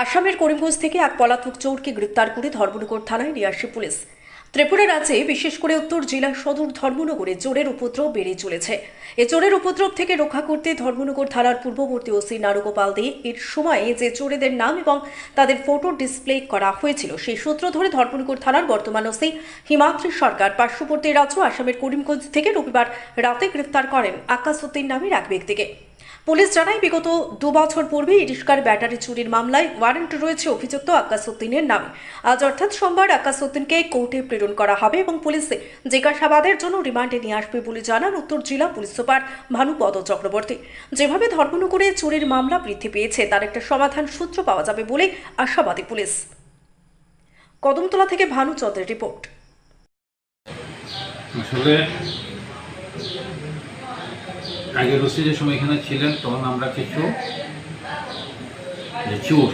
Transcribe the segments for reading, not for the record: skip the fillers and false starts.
আসামের করিমগঞ্জ থেকে এক পলাতক চোরকে গ্রেপ্তার করে ধর্মনগর থানায় নিয়ে আসে পুলিশ। ত্রিপুরা রাজ্যে বিশেষ করে উত্তর জেলার সদর ধর্মনগরে চোরের উপদ্রব বেড়ে চলেছে। এ চোরের উপদ্রব থেকে রক্ষা করতে ধর্মনগর থানার পূর্ববর্তী ওসি নারুগোপাল দে এর সময়ে যে চোরেদের নাম এবং তাদের ফটো ডিসপ্লে করা হয়েছিল সেই সূত্র ধরে ধর্মনগর থানার বর্তমান ওসি হিমাদ্রি সরকার পার্শ্ববর্তী রাজ্য আসামের করিমগঞ্জ থেকে রবিবার রাতে গ্রেপ্তার করেন আকাশউদ্দিন নামের এক ব্যক্তিকে। পুলিশ জানায় বিগত 2 বছর পূর্বে ইরিশকার ব্যাটারি চুরির মামলায় ওয়ারেন্ট রয়েছে অভিযুক্ত আকাশউদ্দিনের নামে। আজ অর্থাৎ সোমবার আকাশউদ্দিনকে কোর্টে প্রেরণ করা হবে এবং পুলিশে জিজ্ঞাসাবাদের জন্য রিমান্ডে নিয়ে আসবে বলে জানান উত্তর জেলা পুলিশ সুপার ভানুপদ চক্রবর্তী। যেভাবে ধর্মনগরে চুরির মামলা বৃদ্ধি পেয়েছে তার একটা সমাধান সূত্র পাওয়া যাবে বলে আশাবাদী পুলিশ। কদমতলা থেকে ভানুচন্দ্রের রিপোর্ট। আসলে আগের ওসি যে সময় এখানে ছিলেন তখন আমরা কিছু চোর,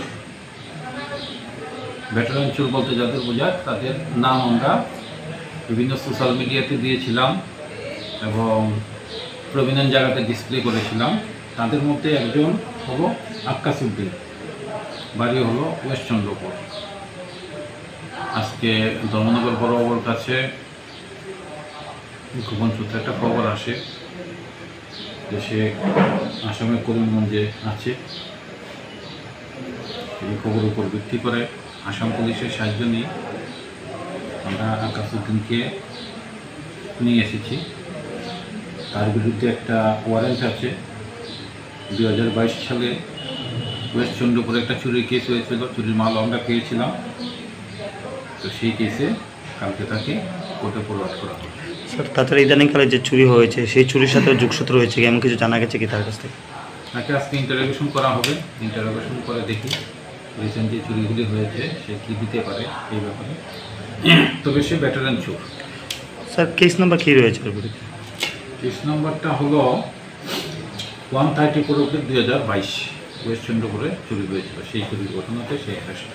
ভেটারান চোর বলতে যাদের বোঝায় তাদের নাম আমরা বিভিন্ন সোশ্যাল মিডিয়াতে দিয়েছিলাম এবং প্রভিনেন্ট জায়গাতে ডিসপ্লে করেছিলাম। তাদের মধ্যে একজন হলো আকাশউদ্দিন, বাড়ি হলো ওয়েস্ট চন্দ্রপুর। আজকে ধর্মনগর বড়বাবুর কাছে গোপন সূত্রে একটা খবর আসে যে সে আসামের করিমগঞ্জে আছে। এই খবরের উপর ভিত্তি করে আসাম পুলিশের সাহায্য নিয়ে আমরা আকাশউদ্দিনকে নিয়ে এসেছি। তার বিরুদ্ধে একটা ওয়ারেন্ট আছে। 2022 সালে ওয়েস্ট চন্দ্রপুরে একটা চুরির কেস হয়েছিল, চুরির মাল আমরা পেয়েছিলাম। তো সেই কেসে কালকে তাকে কোর্টে ফরওয়ার্ড করা হবে। স্যার, তাছাড়া ইদানিংকালে যে চুরি হয়েছে সেই চুরির সাথে যুগসূত্র হয়েছে কি এমন কিছু জানা গেছে কি তার কাছ থেকে? তাকে আজকে ইন্টারোগেশন করা হবে। ইন্টারোগেশন করে দেখি রিসেন্ট যে চুরিগুলি হয়েছে সে কী দিতে পারে এই ব্যাপারে। তবে সে ভেটারান চোর। স্যার, কেস নাম্বার কী রয়েছে ওর বিরুদ্ধে? কেস নাম্বারটা হলো 134/2022। ওয়েস্ট চন্দ্রপুরে চুরি হয়েছিল, সেই চুরির ঘটনাতে সে অ্যারেস্ট।